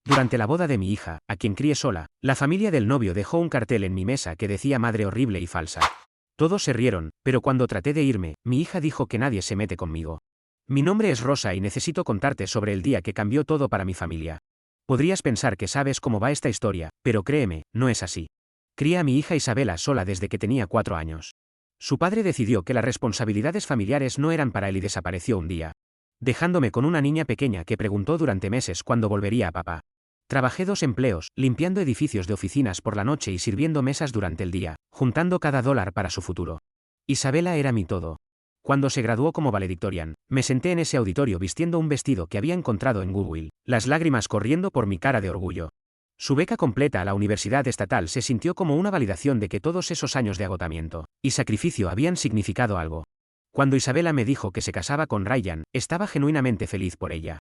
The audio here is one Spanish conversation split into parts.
Durante la boda de mi hija, a quien crié sola, la familia del novio dejó un cartel en mi mesa que decía madre horrible y falsa. Todos se rieron, pero cuando traté de irme, mi hija dijo que nadie se mete conmigo. Mi nombre es Rosa y necesito contarte sobre el día que cambió todo para mi familia. Podrías pensar que sabes cómo va esta historia, pero créeme, no es así. Crié a mi hija Isabela sola desde que tenía 4 años. Su padre decidió que las responsabilidades familiares no eran para él y desapareció un día, dejándome con una niña pequeña que preguntó durante meses cuándo volvería a papá. Trabajé 2 empleos, limpiando edificios de oficinas por la noche y sirviendo mesas durante el día, juntando cada dólar para su futuro. Isabela era mi todo. Cuando se graduó como valedictorian, me senté en ese auditorio vistiendo un vestido que había encontrado en Goodwill, las lágrimas corriendo por mi cara de orgullo. Su beca completa a la Universidad Estatal se sintió como una validación de que todos esos años de agotamiento y sacrificio habían significado algo. Cuando Isabela me dijo que se casaba con Ryan, estaba genuinamente feliz por ella.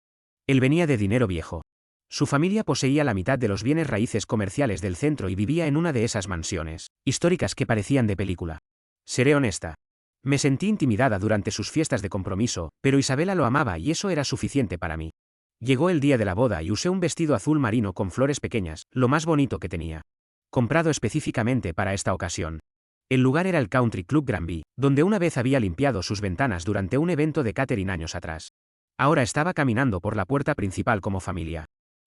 Él venía de dinero viejo. Su familia poseía la mitad de los bienes raíces comerciales del centro y vivía en una de esas mansiones históricas que parecían de película. Seré honesta. Me sentí intimidada durante sus fiestas de compromiso, pero Isabela lo amaba y eso era suficiente para mí. Llegó el día de la boda y usé un vestido azul marino con flores pequeñas, lo más bonito que tenía. Comprado específicamente para esta ocasión. El lugar era el Country Club Granby, donde una vez había limpiado sus ventanas durante un evento de catering años atrás. Ahora estaba caminando por la puerta principal como familia.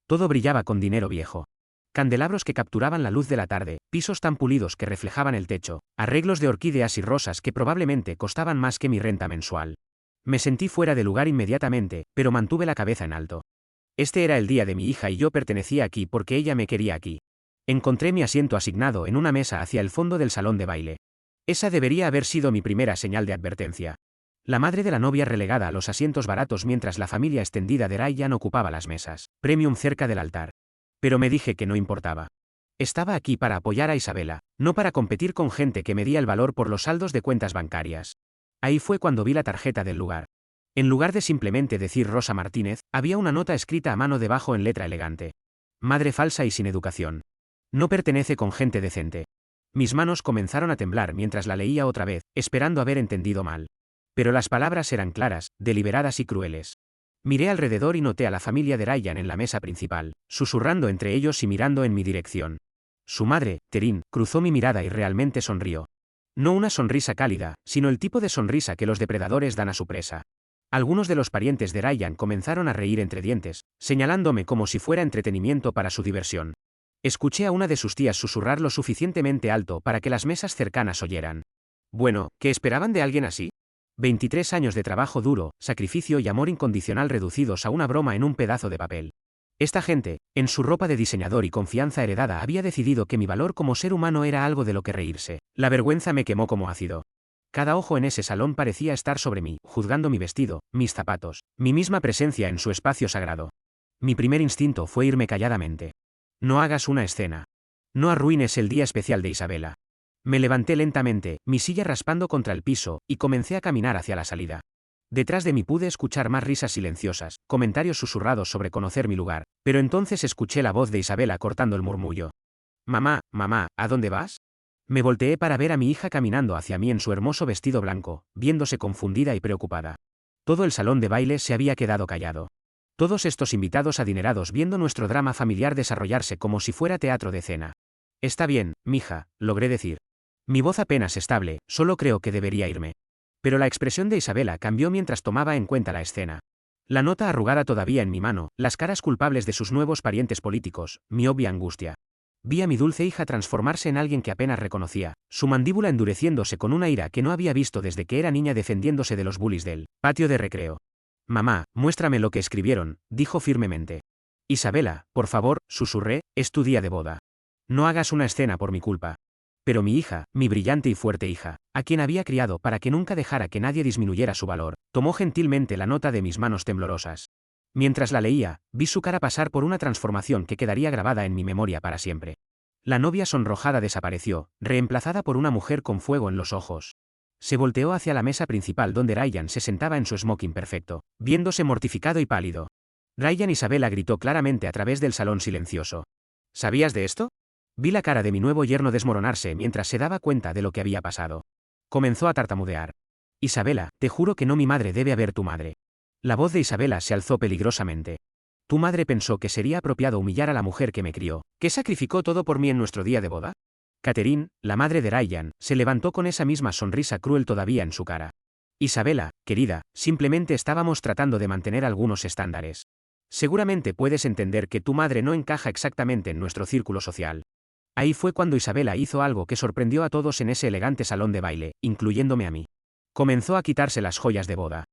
Todo brillaba con dinero viejo. Candelabros que capturaban la luz de la tarde, pisos tan pulidos que reflejaban el techo, arreglos de orquídeas y rosas que probablemente costaban más que mi renta mensual. Me sentí fuera de lugar inmediatamente, pero mantuve la cabeza en alto. Este era el día de mi hija y yo pertenecía aquí porque ella me quería aquí. Encontré mi asiento asignado en una mesa hacia el fondo del salón de baile. Esa debería haber sido mi primera señal de advertencia. La madre de la novia relegada a los asientos baratos mientras la familia extendida de Ryan ocupaba las mesas premium cerca del altar. Pero me dije que no importaba. Estaba aquí para apoyar a Isabela, no para competir con gente que medía el valor por los saldos de cuentas bancarias. Ahí fue cuando vi la tarjeta del lugar. En lugar de simplemente decir Rosa Martínez, había una nota escrita a mano debajo en letra elegante. Madre falsa y sin educación. No pertenece con gente decente. Mis manos comenzaron a temblar mientras la leía otra vez, esperando haber entendido mal. Pero las palabras eran claras, deliberadas y crueles. Miré alrededor y noté a la familia de Ryan en la mesa principal, susurrando entre ellos y mirando en mi dirección. Su madre, Terin, cruzó mi mirada y realmente sonrió. No una sonrisa cálida, sino el tipo de sonrisa que los depredadores dan a su presa. Algunos de los parientes de Ryan comenzaron a reír entre dientes, señalándome como si fuera entretenimiento para su diversión. Escuché a una de sus tías susurrar lo suficientemente alto para que las mesas cercanas oyeran. Bueno, ¿qué esperaban de alguien así? 23 años de trabajo duro, sacrificio y amor incondicional reducidos a una broma en un pedazo de papel. Esta gente, en su ropa de diseñador y confianza heredada, había decidido que mi valor como ser humano era algo de lo que reírse. La vergüenza me quemó como ácido. Cada ojo en ese salón parecía estar sobre mí, juzgando mi vestido, mis zapatos, mi misma presencia en su espacio sagrado. Mi primer instinto fue irme calladamente. No hagas una escena. No arruines el día especial de Isabela. Me levanté lentamente, mi silla raspando contra el piso, y comencé a caminar hacia la salida. Detrás de mí pude escuchar más risas silenciosas, comentarios susurrados sobre conocer mi lugar, pero entonces escuché la voz de Isabela cortando el murmullo. Mamá, mamá, ¿a dónde vas? Me volteé para ver a mi hija caminando hacia mí en su hermoso vestido blanco, viéndose confundida y preocupada. Todo el salón de baile se había quedado callado. Todos estos invitados adinerados viendo nuestro drama familiar desarrollarse como si fuera teatro de escena. Está bien, mija, logré decir. Mi voz apenas estable, solo creo que debería irme. Pero la expresión de Isabela cambió mientras tomaba en cuenta la escena. La nota arrugada todavía en mi mano, las caras culpables de sus nuevos parientes políticos, mi obvia angustia. Vi a mi dulce hija transformarse en alguien que apenas reconocía, su mandíbula endureciéndose con una ira que no había visto desde que era niña defendiéndose de los bullies del patio de recreo. Mamá, muéstrame lo que escribieron, dijo firmemente. Isabela, por favor, susurré, es tu día de boda. No hagas una escena por mi culpa. Pero mi hija, mi brillante y fuerte hija, a quien había criado para que nunca dejara que nadie disminuyera su valor, tomó gentilmente la nota de mis manos temblorosas. Mientras la leía, vi su cara pasar por una transformación que quedaría grabada en mi memoria para siempre. La novia sonrojada desapareció, reemplazada por una mujer con fuego en los ojos. Se volteó hacia la mesa principal donde Ryan se sentaba en su smoking perfecto, viéndose mortificado y pálido. Ryan Isabela gritó claramente a través del salón silencioso. ¿Sabías de esto? Vi la cara de mi nuevo yerno desmoronarse mientras se daba cuenta de lo que había pasado. Comenzó a tartamudear. Isabela, te juro que no, mi madre debe haber tu madre. La voz de Isabela se alzó peligrosamente. Tu madre pensó que sería apropiado humillar a la mujer que me crió, que sacrificó todo por mí en nuestro día de boda. Catherine, la madre de Ryan, se levantó con esa misma sonrisa cruel todavía en su cara. Isabela, querida, simplemente estábamos tratando de mantener algunos estándares. Seguramente puedes entender que tu madre no encaja exactamente en nuestro círculo social. Ahí fue cuando Isabela hizo algo que sorprendió a todos en ese elegante salón de baile, incluyéndome a mí. Comenzó a quitarse las joyas de boda.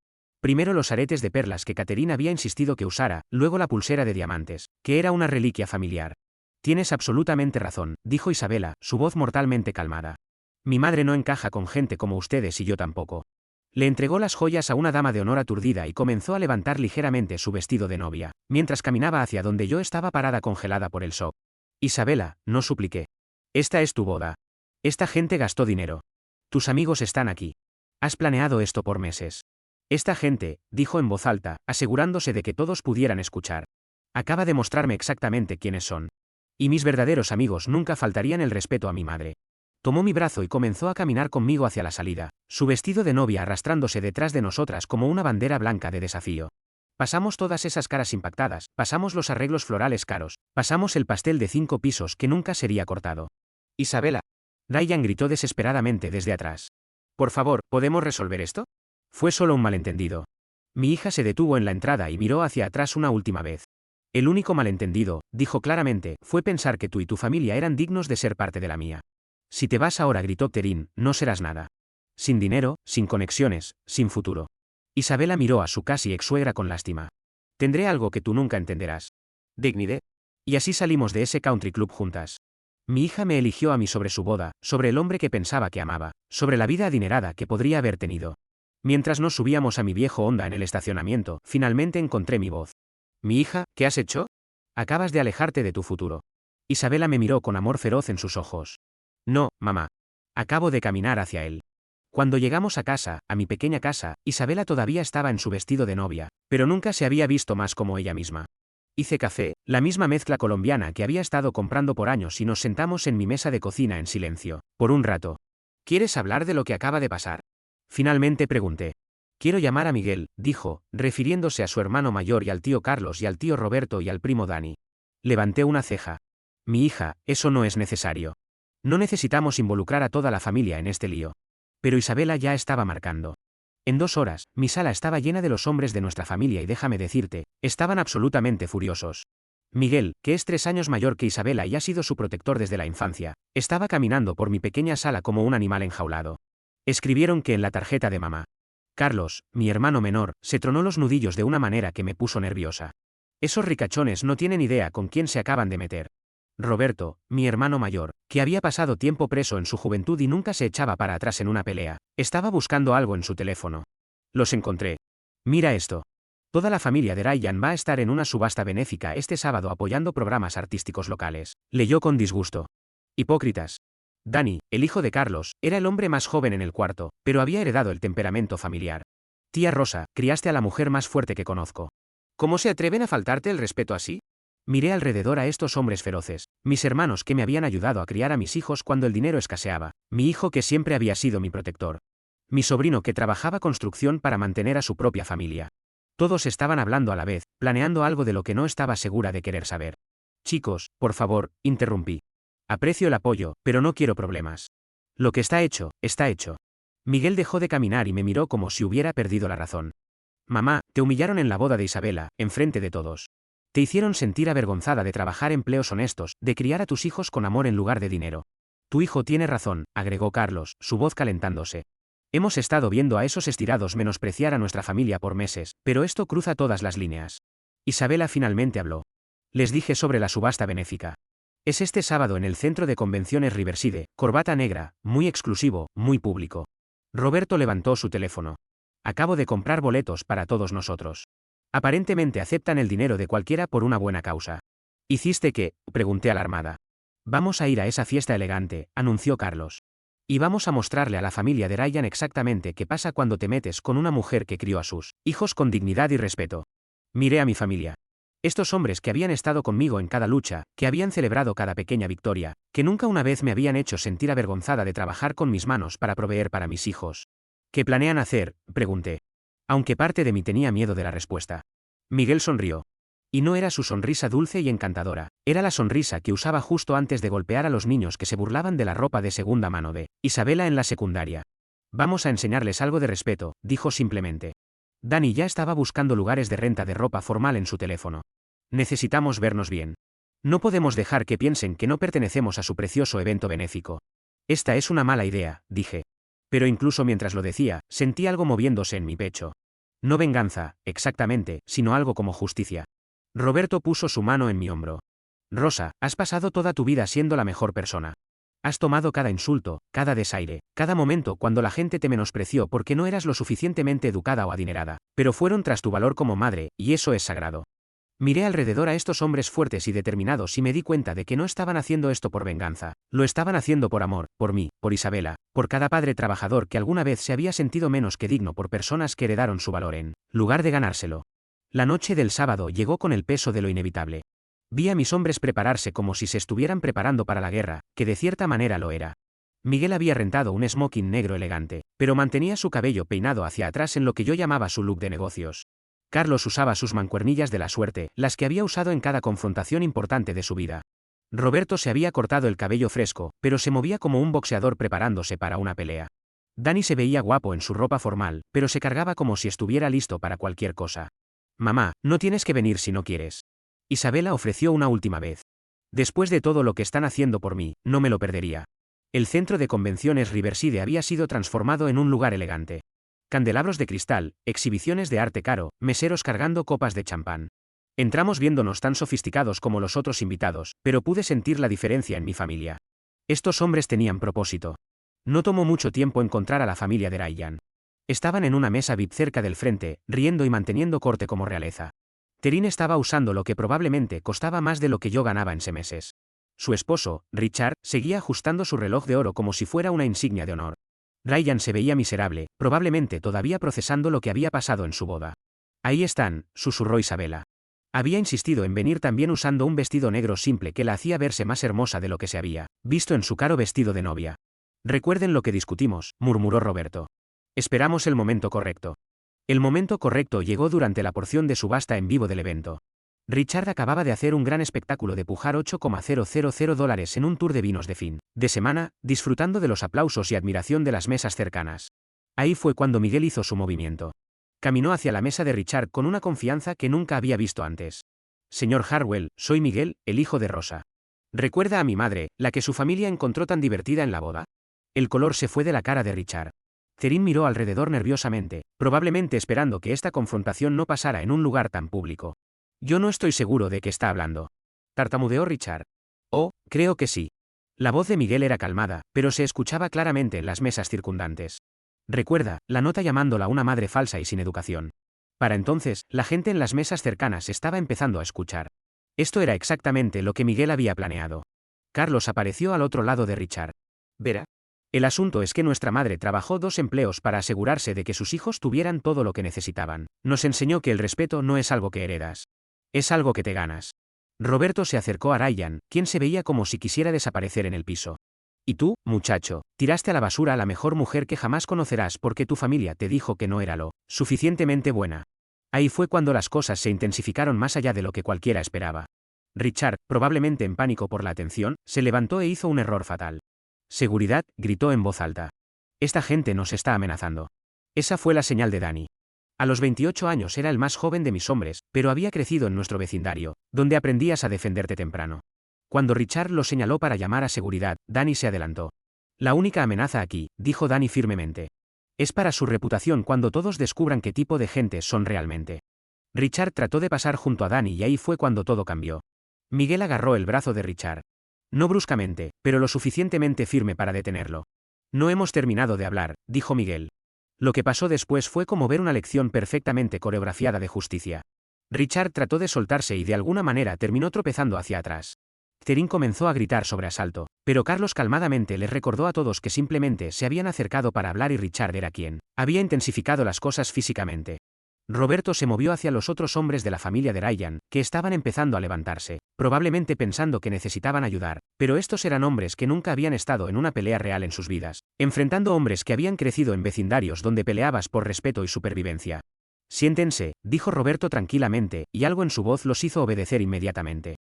Primero los aretes de perlas que Catherine había insistido que usara, luego la pulsera de diamantes, que era una reliquia familiar. Tienes absolutamente razón, dijo Isabela, su voz mortalmente calmada. Mi madre no encaja con gente como ustedes y yo tampoco. Le entregó las joyas a una dama de honor aturdida y comenzó a levantar ligeramente su vestido de novia, mientras caminaba hacia donde yo estaba parada congelada por el shock. Isabela, no supliqué. Esta es tu boda. Esta gente gastó dinero. Tus amigos están aquí. Has planeado esto por meses. Esta gente, dijo en voz alta, asegurándose de que todos pudieran escuchar. Acaba de mostrarme exactamente quiénes son. Y mis verdaderos amigos nunca faltarían el respeto a mi madre. Tomó mi brazo y comenzó a caminar conmigo hacia la salida, su vestido de novia arrastrándose detrás de nosotras como una bandera blanca de desafío. Pasamos todas esas caras impactadas, pasamos los arreglos florales caros, pasamos el pastel de 5 pisos que nunca sería cortado. Isabela. Ryan gritó desesperadamente desde atrás. Por favor, ¿podemos resolver esto? Fue solo un malentendido. Mi hija se detuvo en la entrada y miró hacia atrás una última vez. El único malentendido, dijo claramente, fue pensar que tú y tu familia eran dignos de ser parte de la mía. Si te vas ahora, gritó Catherine, no serás nada. Sin dinero, sin conexiones, sin futuro. Isabela miró a su casi ex-suegra con lástima. Tendré algo que tú nunca entenderás. Dignidad. Y así salimos de ese country club juntas. Mi hija me eligió a mí sobre su boda, sobre el hombre que pensaba que amaba, sobre la vida adinerada que podría haber tenido. Mientras nos subíamos a mi viejo Honda en el estacionamiento, finalmente encontré mi voz. Mi hija, ¿qué has hecho? Acabas de alejarte de tu futuro. Isabela me miró con amor feroz en sus ojos. No, mamá. Acabo de caminar hacia él. Cuando llegamos a casa, a mi pequeña casa, Isabela todavía estaba en su vestido de novia, pero nunca se había visto más como ella misma. Hice café, la misma mezcla colombiana que había estado comprando por años y nos sentamos en mi mesa de cocina en silencio, por un rato. ¿Quieres hablar de lo que acaba de pasar? Finalmente pregunté. Quiero llamar a Miguel, dijo, refiriéndose a su hermano mayor y al tío Carlos y al tío Roberto y al primo Dani. Levanté una ceja. Mi hija, eso no es necesario. No necesitamos involucrar a toda la familia en este lío. Pero Isabela ya estaba marcando. En 2 horas, mi sala estaba llena de los hombres de nuestra familia y déjame decirte, estaban absolutamente furiosos. Miguel, que es 3 años mayor que Isabela y ha sido su protector desde la infancia, estaba caminando por mi pequeña sala como un animal enjaulado. Escribieron que en la tarjeta de mamá. Carlos, mi hermano menor, se tronó los nudillos de una manera que me puso nerviosa. Esos ricachones no tienen idea con quién se acaban de meter. Roberto, mi hermano mayor, que había pasado tiempo preso en su juventud y nunca se echaba para atrás en una pelea, estaba buscando algo en su teléfono. Los encontré. Mira esto. Toda la familia de Ryan va a estar en una subasta benéfica este sábado apoyando programas artísticos locales. Leyó con disgusto. Hipócritas. Dani, el hijo de Carlos, era el hombre más joven en el cuarto, pero había heredado el temperamento familiar. Tía Rosa, criaste a la mujer más fuerte que conozco. ¿Cómo se atreven a faltarte el respeto así? Miré alrededor a estos hombres feroces, mis hermanos que me habían ayudado a criar a mis hijos cuando el dinero escaseaba, mi hijo que siempre había sido mi protector, mi sobrino que trabajaba construcción para mantener a su propia familia. Todos estaban hablando a la vez, planeando algo de lo que no estaba segura de querer saber. Chicos, por favor, interrumpí. Aprecio el apoyo, pero no quiero problemas. Lo que está hecho, está hecho. Miguel dejó de caminar y me miró como si hubiera perdido la razón. Mamá, te humillaron en la boda de Isabela, enfrente de todos. Te hicieron sentir avergonzada de trabajar empleos honestos, de criar a tus hijos con amor en lugar de dinero. Tu hijo tiene razón, agregó Carlos, su voz calentándose. Hemos estado viendo a esos estirados menospreciar a nuestra familia por meses, pero esto cruza todas las líneas. Isabela finalmente habló. Les dije sobre la subasta benéfica. Es este sábado en el centro de convenciones Riverside, corbata negra, muy exclusivo, muy público. Roberto levantó su teléfono. Acabo de comprar boletos para todos nosotros. Aparentemente aceptan el dinero de cualquiera por una buena causa. ¿Hiciste qué? Pregunté alarmada. Vamos a ir a esa fiesta elegante, anunció Carlos. Y vamos a mostrarle a la familia de Ryan exactamente qué pasa cuando te metes con una mujer que crió a sus hijos con dignidad y respeto. Miré a mi familia. Estos hombres que habían estado conmigo en cada lucha, que habían celebrado cada pequeña victoria, que nunca una vez me habían hecho sentir avergonzada de trabajar con mis manos para proveer para mis hijos. ¿Qué planean hacer? Pregunté. Aunque parte de mí tenía miedo de la respuesta. Miguel sonrió. Y no era su sonrisa dulce y encantadora, era la sonrisa que usaba justo antes de golpear a los niños que se burlaban de la ropa de segunda mano de Isabela en la secundaria. Vamos a enseñarles algo de respeto, dijo simplemente. Dani ya estaba buscando lugares de renta de ropa formal en su teléfono. Necesitamos vernos bien. No podemos dejar que piensen que no pertenecemos a su precioso evento benéfico. Esta es una mala idea, dije. Pero incluso mientras lo decía, sentí algo moviéndose en mi pecho. No venganza, exactamente, sino algo como justicia. Roberto puso su mano en mi hombro. Rosa, has pasado toda tu vida siendo la mejor persona. Has tomado cada insulto, cada desaire, cada momento cuando la gente te menospreció porque no eras lo suficientemente educada o adinerada, pero fueron tras tu valor como madre, y eso es sagrado. Miré alrededor a estos hombres fuertes y determinados y me di cuenta de que no estaban haciendo esto por venganza, lo estaban haciendo por amor, por mí, por Isabela, por cada padre trabajador que alguna vez se había sentido menos que digno por personas que heredaron su valor en lugar de ganárselo. La noche del sábado llegó con el peso de lo inevitable. Vi a mis hombres prepararse como si se estuvieran preparando para la guerra, que de cierta manera lo era. Miguel había rentado un smoking negro elegante, pero mantenía su cabello peinado hacia atrás en lo que yo llamaba su look de negocios. Carlos usaba sus mancuernillas de la suerte, las que había usado en cada confrontación importante de su vida. Roberto se había cortado el cabello fresco, pero se movía como un boxeador preparándose para una pelea. Dani se veía guapo en su ropa formal, pero se cargaba como si estuviera listo para cualquier cosa. Mamá, no tienes que venir si no quieres. Isabela ofreció una última vez. Después de todo lo que están haciendo por mí, no me lo perdería. El centro de convenciones Riverside había sido transformado en un lugar elegante. Candelabros de cristal, exhibiciones de arte caro, meseros cargando copas de champán. Entramos viéndonos tan sofisticados como los otros invitados, pero pude sentir la diferencia en mi familia. Estos hombres tenían propósito. No tomó mucho tiempo encontrar a la familia de Ryan. Estaban en una mesa VIP cerca del frente, riendo y manteniendo corte como realeza. Terín estaba usando lo que probablemente costaba más de lo que yo ganaba en meses. Su esposo, Richard, seguía ajustando su reloj de oro como si fuera una insignia de honor. Ryan se veía miserable, probablemente todavía procesando lo que había pasado en su boda. Ahí están, susurró Isabela. Había insistido en venir también usando un vestido negro simple que la hacía verse más hermosa de lo que se había visto en su caro vestido de novia. Recuerden lo que discutimos, murmuró Roberto. Esperamos el momento correcto. El momento correcto llegó durante la porción de subasta en vivo del evento. Richard acababa de hacer un gran espectáculo de pujar $8,000 en un tour de vinos de fin de semana, disfrutando de los aplausos y admiración de las mesas cercanas. Ahí fue cuando Miguel hizo su movimiento. Caminó hacia la mesa de Richard con una confianza que nunca había visto antes. Señor Harwell, soy Miguel, el hijo de Rosa. ¿Recuerda a mi madre, la que su familia encontró tan divertida en la boda? El color se fue de la cara de Richard. Therin miró alrededor nerviosamente, probablemente esperando que esta confrontación no pasara en un lugar tan público. Yo no estoy seguro de qué está hablando. Tartamudeó Richard. Oh, creo que sí. La voz de Miguel era calmada, pero se escuchaba claramente en las mesas circundantes. Recuerda, la nota llamándola una madre falsa y sin educación. Para entonces, la gente en las mesas cercanas estaba empezando a escuchar. Esto era exactamente lo que Miguel había planeado. Carlos apareció al otro lado de Richard. Verá. El asunto es que nuestra madre trabajó 2 empleos para asegurarse de que sus hijos tuvieran todo lo que necesitaban. Nos enseñó que el respeto no es algo que heredas. Es algo que te ganas. Roberto se acercó a Ryan, quien se veía como si quisiera desaparecer en el piso. Y tú, muchacho, tiraste a la basura a la mejor mujer que jamás conocerás porque tu familia te dijo que no era lo suficientemente buena. Ahí fue cuando las cosas se intensificaron más allá de lo que cualquiera esperaba. Richard, probablemente en pánico por la atención, se levantó e hizo un error fatal. Seguridad, gritó en voz alta. Esta gente nos está amenazando. Esa fue la señal de Dani. A los 28 años era el más joven de mis hombres, pero había crecido en nuestro vecindario, donde aprendías a defenderte temprano. Cuando Richard lo señaló para llamar a seguridad, Dani se adelantó. La única amenaza aquí, dijo Dani firmemente. Es para su reputación cuando todos descubran qué tipo de gente son realmente. Richard trató de pasar junto a Dani y ahí fue cuando todo cambió. Miguel agarró el brazo de Richard. No bruscamente, pero lo suficientemente firme para detenerlo. No hemos terminado de hablar, dijo Miguel. Lo que pasó después fue como ver una lección perfectamente coreografiada de justicia. Richard trató de soltarse y de alguna manera terminó tropezando hacia atrás. Therin comenzó a gritar sobre asalto, pero Carlos calmadamente les recordó a todos que simplemente se habían acercado para hablar y Richard era quien había intensificado las cosas físicamente. Roberto se movió hacia los otros hombres de la familia de Ryan, que estaban empezando a levantarse, probablemente pensando que necesitaban ayudar, pero estos eran hombres que nunca habían estado en una pelea real en sus vidas, enfrentando hombres que habían crecido en vecindarios donde peleabas por respeto y supervivencia. Siéntense, dijo Roberto tranquilamente, y algo en su voz los hizo obedecer inmediatamente.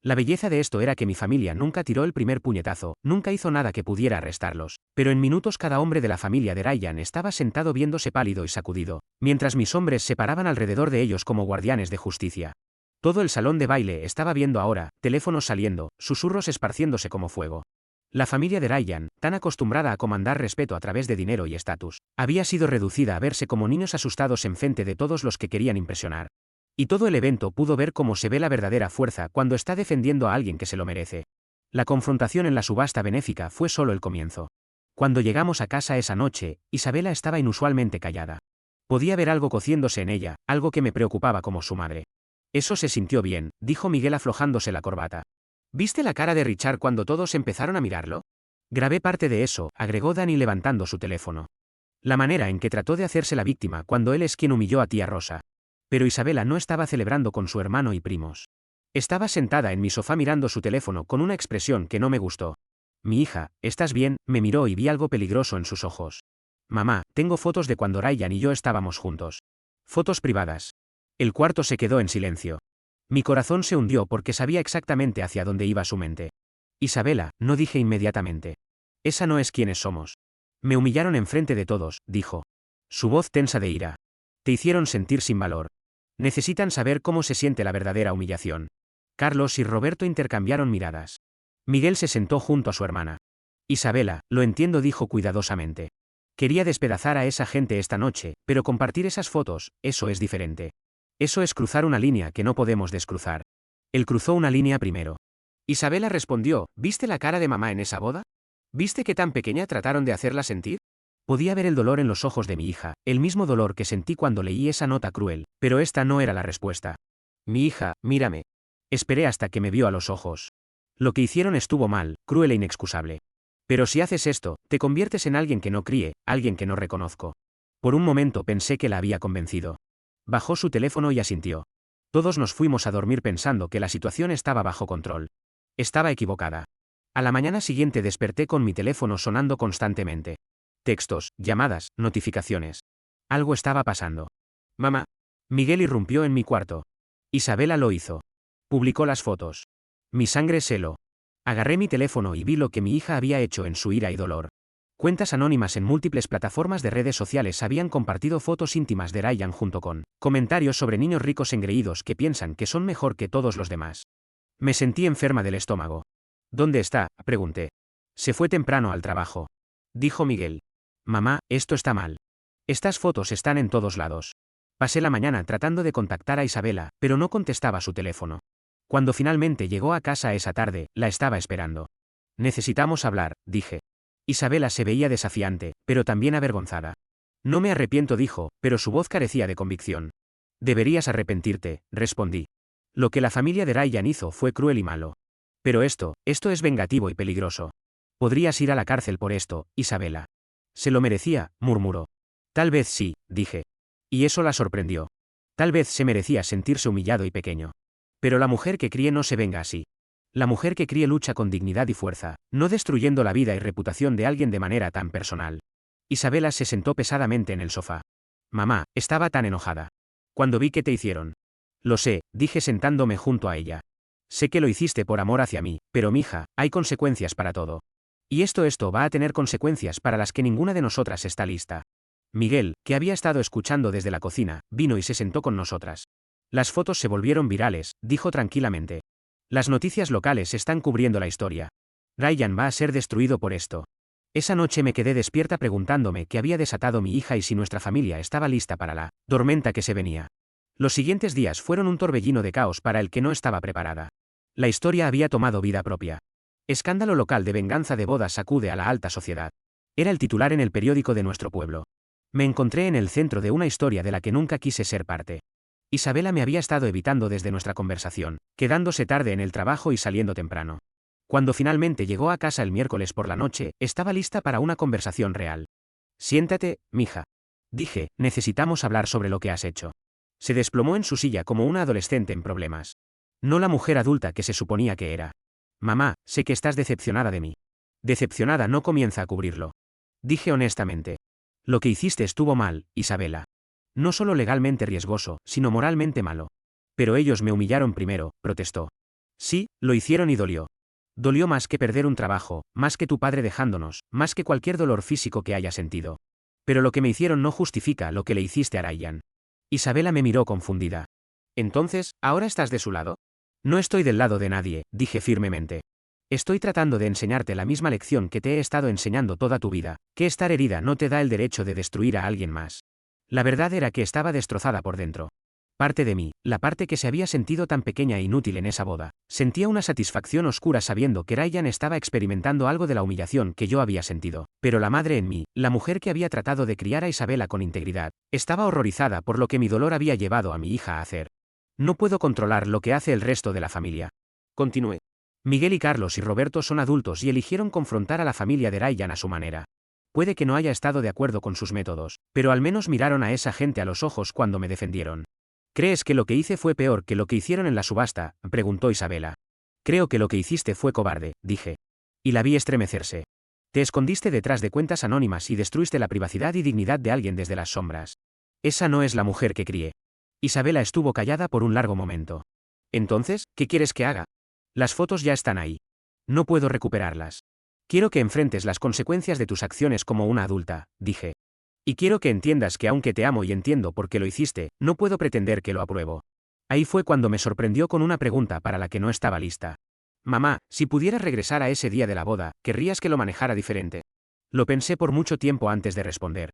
La belleza de esto era que mi familia nunca tiró el primer puñetazo, nunca hizo nada que pudiera arrestarlos, pero en minutos cada hombre de la familia de Ryan estaba sentado viéndose pálido y sacudido, mientras mis hombres se paraban alrededor de ellos como guardianes de justicia. Todo el salón de baile estaba viendo ahora, teléfonos saliendo, susurros esparciéndose como fuego. La familia de Ryan, tan acostumbrada a comandar respeto a través de dinero y estatus, había sido reducida a verse como niños asustados enfrente de todos los que querían impresionar. Y todo el evento pudo ver cómo se ve la verdadera fuerza cuando está defendiendo a alguien que se lo merece. La confrontación en la subasta benéfica fue solo el comienzo. Cuando llegamos a casa esa noche, Isabela estaba inusualmente callada. Podía ver algo cociéndose en ella, algo que me preocupaba como su madre. Eso se sintió bien, dijo Miguel aflojándose la corbata. ¿Viste la cara de Richard cuando todos empezaron a mirarlo? Grabé parte de eso, agregó Dani levantando su teléfono. La manera en que trató de hacerse la víctima cuando él es quien humilló a tía Rosa. Pero Isabela no estaba celebrando con su hermano y primos. Estaba sentada en mi sofá mirando su teléfono con una expresión que no me gustó. Mi hija, ¿estás bien? Me miró y vi algo peligroso en sus ojos. Mamá, tengo fotos de cuando Ryan y yo estábamos juntos. Fotos privadas. El cuarto se quedó en silencio. Mi corazón se hundió porque sabía exactamente hacia dónde iba su mente. Isabela, no dije inmediatamente. Esa no es quienes somos. Me humillaron enfrente de todos, dijo. Su voz tensa de ira. Te hicieron sentir sin valor. Necesitan saber cómo se siente la verdadera humillación. Carlos y Roberto intercambiaron miradas. Miguel se sentó junto a su hermana. Isabela, lo entiendo, dijo cuidadosamente. Quería despedazar a esa gente esta noche, pero compartir esas fotos, eso es diferente. Eso es cruzar una línea que no podemos descruzar. Él cruzó una línea primero. Isabela respondió, ¿viste la cara de mamá en esa boda? ¿Viste qué tan pequeña trataron de hacerla sentir? Podía ver el dolor en los ojos de mi hija, el mismo dolor que sentí cuando leí esa nota cruel, pero esta no era la respuesta. Mi hija, mírame. Esperé hasta que me vio a los ojos. Lo que hicieron estuvo mal, cruel e inexcusable. Pero si haces esto, te conviertes en alguien que no críe, alguien que no reconozco. Por un momento pensé que la había convencido. Bajó su teléfono y asintió. Todos nos fuimos a dormir pensando que la situación estaba bajo control. Estaba equivocada. A la mañana siguiente desperté con mi teléfono sonando constantemente. Textos, llamadas, notificaciones. Algo estaba pasando. Mamá. Miguel irrumpió en mi cuarto. Isabela lo hizo. Publicó las fotos. Mi sangre se heló. Agarré mi teléfono y vi lo que mi hija había hecho en su ira y dolor. Cuentas anónimas en múltiples plataformas de redes sociales habían compartido fotos íntimas de Ryan junto con comentarios sobre niños ricos engreídos que piensan que son mejor que todos los demás. Me sentí enferma del estómago. ¿Dónde está?, pregunté. Se fue temprano al trabajo. Dijo Miguel. Mamá, esto está mal. Estas fotos están en todos lados. Pasé la mañana tratando de contactar a Isabela, pero no contestaba su teléfono. Cuando finalmente llegó a casa esa tarde, la estaba esperando. Necesitamos hablar, dije. Isabela se veía desafiante, pero también avergonzada. No me arrepiento, dijo, pero su voz carecía de convicción. Deberías arrepentirte, respondí. Lo que la familia de Ryan hizo fue cruel y malo. Pero esto es vengativo y peligroso. Podrías ir a la cárcel por esto, Isabela. Se lo merecía, murmuró. Tal vez sí, dije. Y eso la sorprendió. Tal vez se merecía sentirse humillado y pequeño. Pero la mujer que críe no se venga así. La mujer que críe lucha con dignidad y fuerza, no destruyendo la vida y reputación de alguien de manera tan personal. Isabela se sentó pesadamente en el sofá. Mamá, estaba tan enojada. Cuando vi que te hicieron. Lo sé, dije sentándome junto a ella. Sé que lo hiciste por amor hacia mí, pero mija, hay consecuencias para todo. Y esto va a tener consecuencias para las que ninguna de nosotras está lista. Miguel, que había estado escuchando desde la cocina, vino y se sentó con nosotras. Las fotos se volvieron virales, dijo tranquilamente. Las noticias locales están cubriendo la historia. Ryan va a ser destruido por esto. Esa noche me quedé despierta preguntándome qué había desatado mi hija y si nuestra familia estaba lista para la tormenta que se venía. Los siguientes días fueron un torbellino de caos para el que no estaba preparada. La historia había tomado vida propia. Escándalo local de venganza de bodas sacude a la alta sociedad. Era el titular en el periódico de nuestro pueblo. Me encontré en el centro de una historia de la que nunca quise ser parte. Isabela me había estado evitando desde nuestra conversación, quedándose tarde en el trabajo y saliendo temprano. Cuando finalmente llegó a casa el miércoles por la noche, estaba lista para una conversación real. Siéntate, mija. Dije, necesitamos hablar sobre lo que has hecho. Se desplomó en su silla como una adolescente en problemas. No la mujer adulta que se suponía que era. Mamá, sé que estás decepcionada de mí. Decepcionada no comienza a cubrirlo. Dije honestamente. Lo que hiciste estuvo mal, Isabela. No solo legalmente riesgoso, sino moralmente malo. Pero ellos me humillaron primero, protestó. Sí, lo hicieron y dolió. Dolió más que perder un trabajo, más que tu padre dejándonos, más que cualquier dolor físico que haya sentido. Pero lo que me hicieron no justifica lo que le hiciste a Ryan. Isabela me miró confundida. Entonces, ¿ahora estás de su lado? No estoy del lado de nadie, dije firmemente. Estoy tratando de enseñarte la misma lección que te he estado enseñando toda tu vida, que estar herida no te da el derecho de destruir a alguien más. La verdad era que estaba destrozada por dentro. Parte de mí, la parte que se había sentido tan pequeña e inútil en esa boda, sentía una satisfacción oscura sabiendo que Ryan estaba experimentando algo de la humillación que yo había sentido. Pero la madre en mí, la mujer que había tratado de criar a Isabela con integridad, estaba horrorizada por lo que mi dolor había llevado a mi hija a hacer. No puedo controlar lo que hace el resto de la familia. Continué. Miguel y Carlos y Roberto son adultos y eligieron confrontar a la familia de Ryan a su manera. Puede que no haya estado de acuerdo con sus métodos, pero al menos miraron a esa gente a los ojos cuando me defendieron. ¿Crees que lo que hice fue peor que lo que hicieron en la subasta?, preguntó Isabela. Creo que lo que hiciste fue cobarde, dije. Y la vi estremecerse. Te escondiste detrás de cuentas anónimas y destruiste la privacidad y dignidad de alguien desde las sombras. Esa no es la mujer que crié. Isabela estuvo callada por un largo momento. Entonces, ¿qué quieres que haga? Las fotos ya están ahí. No puedo recuperarlas. Quiero que enfrentes las consecuencias de tus acciones como una adulta, dije. Y quiero que entiendas que aunque te amo y entiendo por qué lo hiciste, no puedo pretender que lo apruebo. Ahí fue cuando me sorprendió con una pregunta para la que no estaba lista. Mamá, si pudieras regresar a ese día de la boda, ¿querrías que lo manejara diferente? Lo pensé por mucho tiempo antes de responder.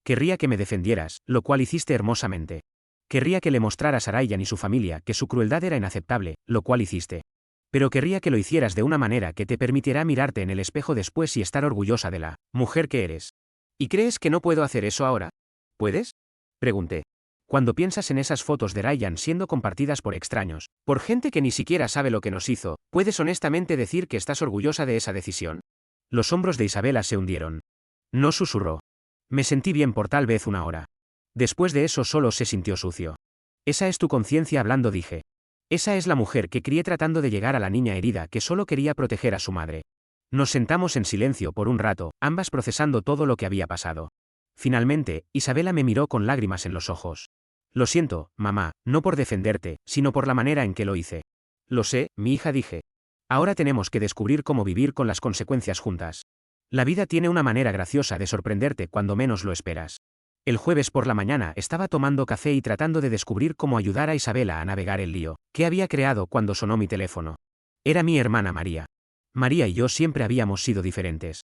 Querría que me defendieras, lo cual hiciste hermosamente. Querría que le mostraras a Ryan y su familia que su crueldad era inaceptable, lo cual hiciste. Pero querría que lo hicieras de una manera que te permitiera mirarte en el espejo después y estar orgullosa de la mujer que eres. ¿Y crees que no puedo hacer eso ahora? ¿Puedes? Pregunté. Cuando piensas en esas fotos de Ryan siendo compartidas por extraños, por gente que ni siquiera sabe lo que nos hizo, ¿puedes honestamente decir que estás orgullosa de esa decisión? Los hombros de Isabela se hundieron. No susurró. Me sentí bien por tal vez una hora. Después de eso solo se sintió sucio. Esa es tu conciencia hablando, dije. Esa es la mujer que crié tratando de llegar a la niña herida que solo quería proteger a su madre. Nos sentamos en silencio por un rato, ambas procesando todo lo que había pasado. Finalmente, Isabela me miró con lágrimas en los ojos. Lo siento, mamá, no por defenderte, sino por la manera en que lo hice. Lo sé, mi hija, dije. Ahora tenemos que descubrir cómo vivir con las consecuencias juntas. La vida tiene una manera graciosa de sorprenderte cuando menos lo esperas. El jueves por la mañana estaba tomando café y tratando de descubrir cómo ayudar a Isabela a navegar el lío que había creado cuando sonó mi teléfono. Era mi hermana María. María y yo siempre habíamos sido diferentes.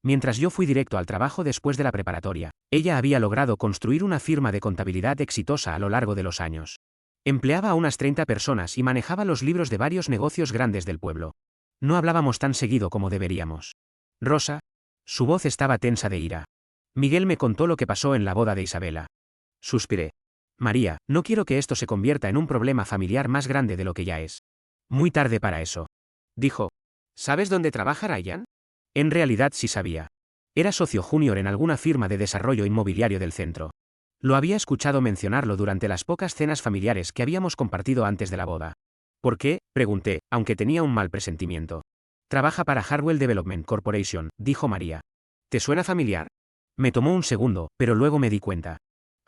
Mientras yo fui directo al trabajo después de la preparatoria, ella había logrado construir una firma de contabilidad exitosa a lo largo de los años. Empleaba a unas 30 personas y manejaba los libros de varios negocios grandes del pueblo. No hablábamos tan seguido como deberíamos. Rosa. Su voz estaba tensa de ira. Miguel me contó lo que pasó en la boda de Isabela. Suspiré. María, no quiero que esto se convierta en un problema familiar más grande de lo que ya es. Muy tarde para eso. Dijo. ¿Sabes dónde trabaja Ryan? En realidad sí sabía. Era socio junior en alguna firma de desarrollo inmobiliario del centro. Lo había escuchado mencionarlo durante las pocas cenas familiares que habíamos compartido antes de la boda. ¿Por qué?, pregunté, aunque tenía un mal presentimiento. Trabaja para Harwell Development Corporation, dijo María. ¿Te suena familiar? Me tomó un segundo, pero luego me di cuenta.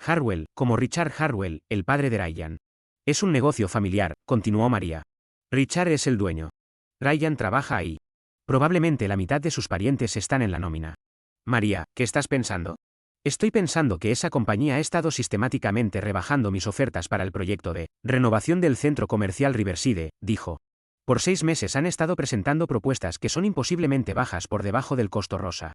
Harwell, como Richard Harwell, el padre de Ryan. Es un negocio familiar, continuó María. Richard es el dueño. Ryan trabaja ahí. Probablemente la mitad de sus parientes están en la nómina. María, ¿qué estás pensando? Estoy pensando que esa compañía ha estado sistemáticamente rebajando mis ofertas para el proyecto de renovación del centro comercial Riverside, dijo. Por 6 meses han estado presentando propuestas que son imposiblemente bajas por debajo del costo rosa.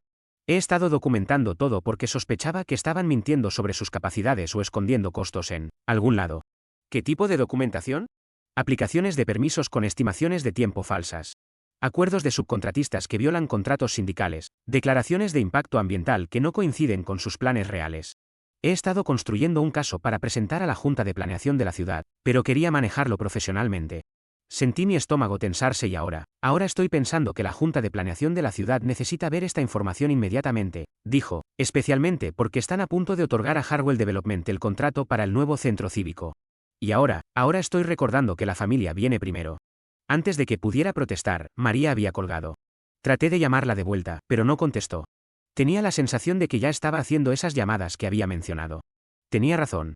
He estado documentando todo porque sospechaba que estaban mintiendo sobre sus capacidades o escondiendo costos en algún lado. ¿Qué tipo de documentación? Aplicaciones de permisos con estimaciones de tiempo falsas. Acuerdos de subcontratistas que violan contratos sindicales, declaraciones de impacto ambiental que no coinciden con sus planes reales. He estado construyendo un caso para presentar a la Junta de Planeación de la ciudad, pero quería manejarlo profesionalmente. Sentí mi estómago tensarse y ahora estoy pensando que la Junta de Planeación de la ciudad necesita ver esta información inmediatamente, dijo, especialmente porque están a punto de otorgar a Harwell Development el contrato para el nuevo centro cívico. Y ahora estoy recordando que la familia viene primero. Antes de que pudiera protestar, María había colgado. Traté de llamarla de vuelta, pero no contestó. Tenía la sensación de que ya estaba haciendo esas llamadas que había mencionado. Tenía razón.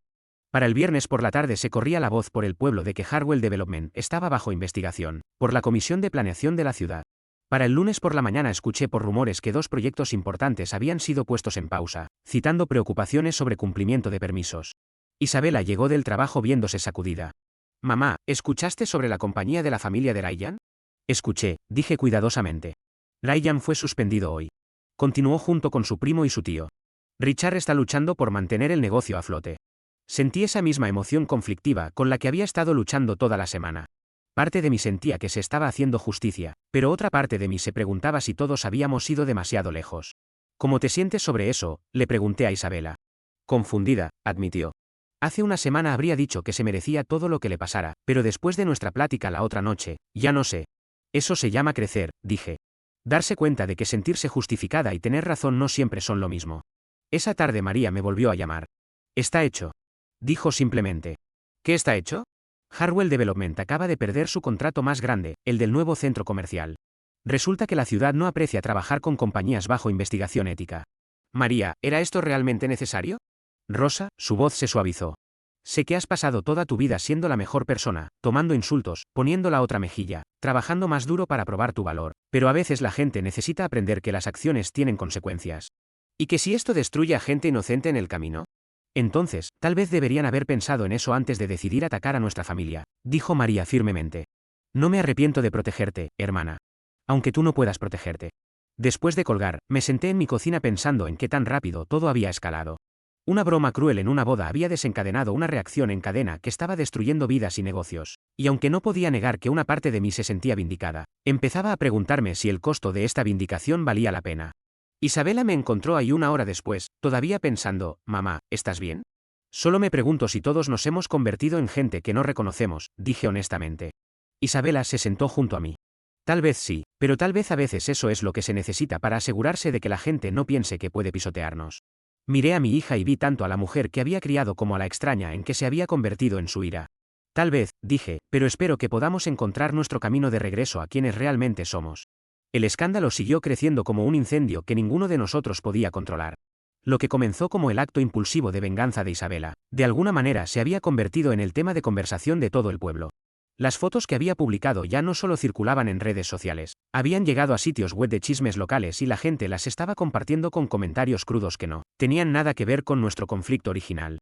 Para el viernes por la tarde se corría la voz por el pueblo de que Harwell Development estaba bajo investigación, por la Comisión de Planeación de la ciudad. Para el lunes por la mañana escuché por rumores que 2 proyectos importantes habían sido puestos en pausa, citando preocupaciones sobre cumplimiento de permisos. Isabela llegó del trabajo viéndose sacudida. Mamá, ¿escuchaste sobre la compañía de la familia de Ryan? Escuché, dije cuidadosamente. Ryan fue suspendido hoy. Continuó junto con su primo y su tío. Richard está luchando por mantener el negocio a flote. Sentí esa misma emoción conflictiva con la que había estado luchando toda la semana. Parte de mí sentía que se estaba haciendo justicia, pero otra parte de mí se preguntaba si todos habíamos ido demasiado lejos. ¿Cómo te sientes sobre eso?, le pregunté a Isabela. Confundida, admitió. Hace una semana habría dicho que se merecía todo lo que le pasara, pero después de nuestra plática la otra noche, ya no sé. Eso se llama crecer, dije. Darse cuenta de que sentirse justificada y tener razón no siempre son lo mismo. Esa tarde María me volvió a llamar. Está hecho. Dijo simplemente. ¿Qué está hecho? Harwell Development acaba de perder su contrato más grande, el del nuevo centro comercial. Resulta que la ciudad no aprecia trabajar con compañías bajo investigación ética. María, ¿era esto realmente necesario? Rosa, su voz se suavizó. Sé que has pasado toda tu vida siendo la mejor persona, tomando insultos, poniendo la otra mejilla, trabajando más duro para probar tu valor, pero a veces la gente necesita aprender que las acciones tienen consecuencias. ¿Y que si esto destruye a gente inocente en el camino? Entonces, tal vez deberían haber pensado en eso antes de decidir atacar a nuestra familia, dijo María firmemente. No me arrepiento de protegerte, hermana. Aunque tú no puedas protegerte. Después de colgar, me senté en mi cocina pensando en qué tan rápido todo había escalado. Una broma cruel en una boda había desencadenado una reacción en cadena que estaba destruyendo vidas y negocios, y aunque no podía negar que una parte de mí se sentía vindicada, empezaba a preguntarme si el costo de esta vindicación valía la pena. Isabela me encontró ahí una hora después, todavía pensando, mamá, ¿estás bien? Solo me pregunto si todos nos hemos convertido en gente que no reconocemos, dije honestamente. Isabela se sentó junto a mí. Tal vez sí, pero tal vez a veces eso es lo que se necesita para asegurarse de que la gente no piense que puede pisotearnos. Miré a mi hija y vi tanto a la mujer que había criado como a la extraña en que se había convertido en su ira. Tal vez, dije, pero espero que podamos encontrar nuestro camino de regreso a quienes realmente somos. El escándalo siguió creciendo como un incendio que ninguno de nosotros podía controlar. Lo que comenzó como el acto impulsivo de venganza de Isabela, de alguna manera se había convertido en el tema de conversación de todo el pueblo. Las fotos que había publicado ya no solo circulaban en redes sociales, habían llegado a sitios web de chismes locales y la gente las estaba compartiendo con comentarios crudos que no tenían nada que ver con nuestro conflicto original.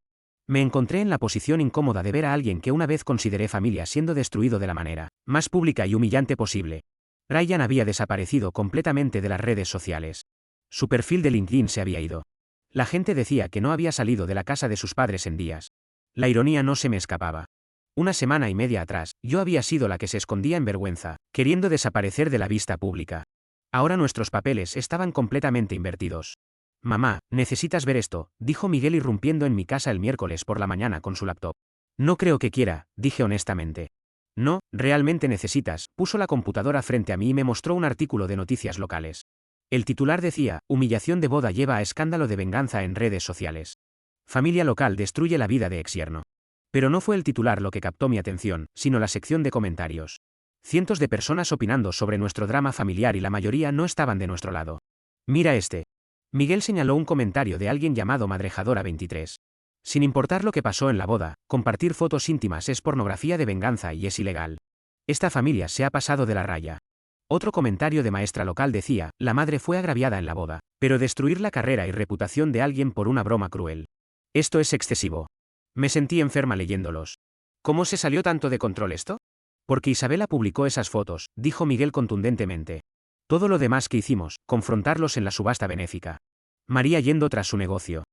Me encontré en la posición incómoda de ver a alguien que una vez consideré familia siendo destruido de la manera más pública y humillante posible. Ryan había desaparecido completamente de las redes sociales. Su perfil de LinkedIn se había ido. La gente decía que no había salido de la casa de sus padres en días. La ironía no se me escapaba. Una semana y media atrás, yo había sido la que se escondía en vergüenza, queriendo desaparecer de la vista pública. Ahora nuestros papeles estaban completamente invertidos. Mamá, necesitas ver esto, dijo Miguel irrumpiendo en mi casa el miércoles por la mañana con su laptop. No creo que quiera, dije honestamente. No, realmente necesitas, puso la computadora frente a mí y me mostró un artículo de noticias locales. El titular decía, humillación de boda lleva a escándalo de venganza en redes sociales. Familia local destruye la vida de exyerno. Pero no fue el titular lo que captó mi atención, sino la sección de comentarios. Cientos de personas opinando sobre nuestro drama familiar y la mayoría no estaban de nuestro lado. Mira este. Miguel señaló un comentario de alguien llamado Madrejadora23. Sin importar lo que pasó en la boda, compartir fotos íntimas es pornografía de venganza y es ilegal. Esta familia se ha pasado de la raya. Otro comentario de maestra local decía, la madre fue agraviada en la boda, pero destruir la carrera y reputación de alguien por una broma cruel. Esto es excesivo. Me sentí enferma leyéndolos. ¿Cómo se salió tanto de control esto? Porque Isabela publicó esas fotos, dijo Miguel contundentemente. Todo lo demás que hicimos, confrontarlos en la subasta benéfica. María yendo tras su negocio.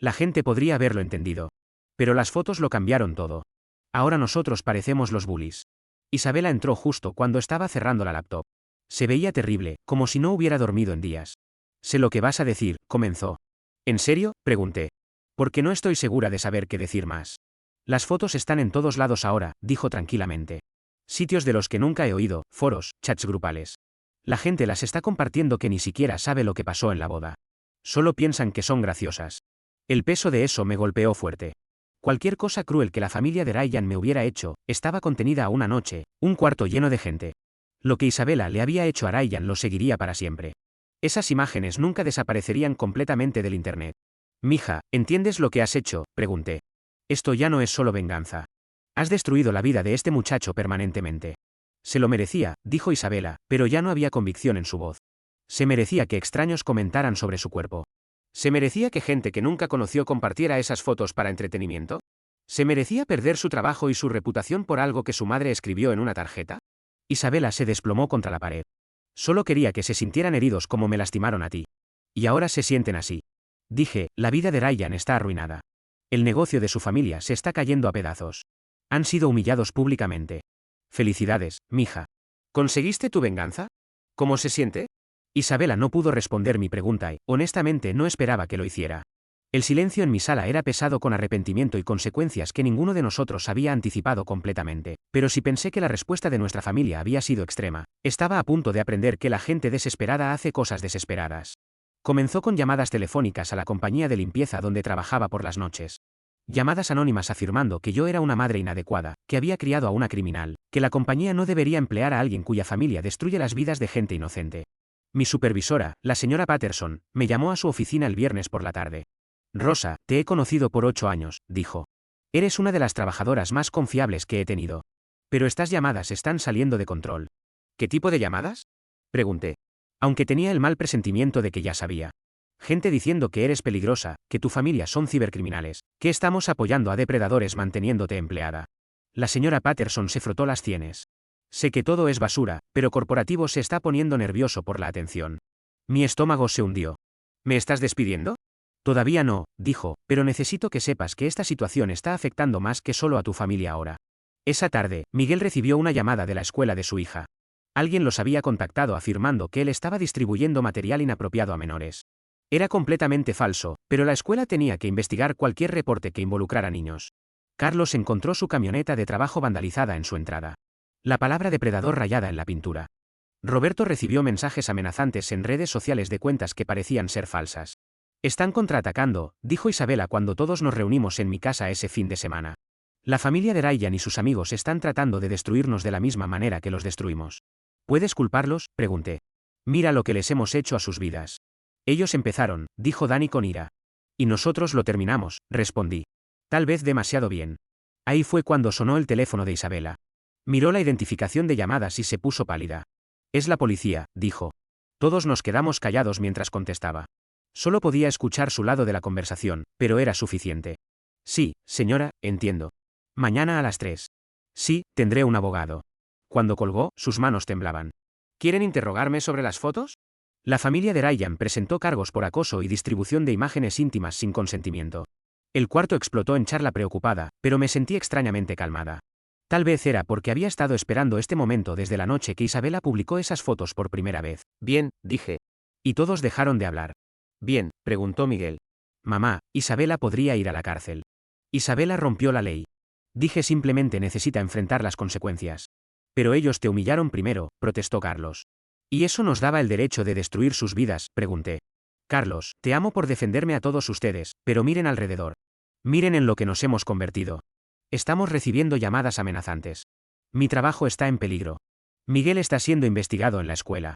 La gente podría haberlo entendido. Pero las fotos lo cambiaron todo. Ahora nosotros parecemos los bullies. Isabela entró justo cuando estaba cerrando la laptop. Se veía terrible, como si no hubiera dormido en días. Sé lo que vas a decir, comenzó. ¿En serio?, pregunté. Porque no estoy segura de saber qué decir más. Las fotos están en todos lados ahora, dijo tranquilamente. Sitios de los que nunca he oído, foros, chats grupales. La gente las está compartiendo que ni siquiera sabe lo que pasó en la boda. Solo piensan que son graciosas. El peso de eso me golpeó fuerte. Cualquier cosa cruel que la familia de Ryan me hubiera hecho, estaba contenida a una noche, un cuarto lleno de gente. Lo que Isabela le había hecho a Ryan lo seguiría para siempre. Esas imágenes nunca desaparecerían completamente del internet. Mija, ¿entiendes lo que has hecho?, pregunté. Esto ya no es solo venganza. Has destruido la vida de este muchacho permanentemente. Se lo merecía, dijo Isabela, pero ya no había convicción en su voz. Se merecía que extraños comentaran sobre su cuerpo. ¿Se merecía que gente que nunca conoció compartiera esas fotos para entretenimiento? ¿Se merecía perder su trabajo y su reputación por algo que su madre escribió en una tarjeta? Isabela se desplomó contra la pared. Solo quería que se sintieran heridos como me lastimaron a ti. Y ahora se sienten así. Dije, la vida de Ryan está arruinada. El negocio de su familia se está cayendo a pedazos. Han sido humillados públicamente. Felicidades, mija. ¿Conseguiste tu venganza? ¿Cómo se siente? Isabela no pudo responder mi pregunta y, honestamente, no esperaba que lo hiciera. El silencio en mi sala era pesado con arrepentimiento y consecuencias que ninguno de nosotros había anticipado completamente, pero si pensé que la respuesta de nuestra familia había sido extrema, estaba a punto de aprender que la gente desesperada hace cosas desesperadas. Comenzó con llamadas telefónicas a la compañía de limpieza donde trabajaba por las noches. Llamadas anónimas afirmando que yo era una madre inadecuada, que había criado a una criminal, que la compañía no debería emplear a alguien cuya familia destruye las vidas de gente inocente. Mi supervisora, la señora Patterson, me llamó a su oficina el viernes por la tarde. Rosa, te he conocido por 8 años, dijo. Eres una de las trabajadoras más confiables que he tenido. Pero estas llamadas están saliendo de control. ¿Qué tipo de llamadas?, pregunté. Aunque tenía el mal presentimiento de que ya sabía. Gente diciendo que eres peligrosa, que tu familia son cibercriminales, que estamos apoyando a depredadores manteniéndote empleada. La señora Patterson se frotó las sienes. Sé que todo es basura, pero Corporativo se está poniendo nervioso por la atención. Mi estómago se hundió. ¿Me estás despidiendo? Todavía no, dijo, pero necesito que sepas que esta situación está afectando más que solo a tu familia ahora. Esa tarde, Miguel recibió una llamada de la escuela de su hija. Alguien los había contactado afirmando que él estaba distribuyendo material inapropiado a menores. Era completamente falso, pero la escuela tenía que investigar cualquier reporte que involucrara niños. Carlos encontró su camioneta de trabajo vandalizada en su entrada. La palabra depredador rayada en la pintura. Roberto recibió mensajes amenazantes en redes sociales de cuentas que parecían ser falsas. Están contraatacando, dijo Isabela cuando todos nos reunimos en mi casa ese fin de semana. La familia de Ryan y sus amigos están tratando de destruirnos de la misma manera que los destruimos. ¿Puedes culparlos?, pregunté. Mira lo que les hemos hecho a sus vidas. Ellos empezaron, dijo Dani con ira. Y nosotros lo terminamos, respondí. Tal vez demasiado bien. Ahí fue cuando sonó el teléfono de Isabela. Miró la identificación de llamadas y se puso pálida. Es la policía, dijo. Todos nos quedamos callados mientras contestaba. Solo podía escuchar su lado de la conversación, pero era suficiente. Sí, señora, entiendo. Mañana a las 3. Sí, tendré un abogado. Cuando colgó, sus manos temblaban. ¿Quieren interrogarme sobre las fotos? La familia de Ryan presentó cargos por acoso y distribución de imágenes íntimas sin consentimiento. El cuarto explotó en charla preocupada, pero me sentí extrañamente calmada. Tal vez era porque había estado esperando este momento desde la noche que Isabela publicó esas fotos por primera vez. Bien, dije. Y todos dejaron de hablar. Bien, preguntó Miguel. Mamá, Isabela podría ir a la cárcel. Isabela rompió la ley. Dije simplemente necesita enfrentar las consecuencias. Pero ellos te humillaron primero, protestó Carlos. ¿Y eso nos daba el derecho de destruir sus vidas?, pregunté. Carlos, te amo por defenderme a todos ustedes, pero miren alrededor. Miren en lo que nos hemos convertido. Estamos recibiendo llamadas amenazantes. Mi trabajo está en peligro. Miguel está siendo investigado en la escuela.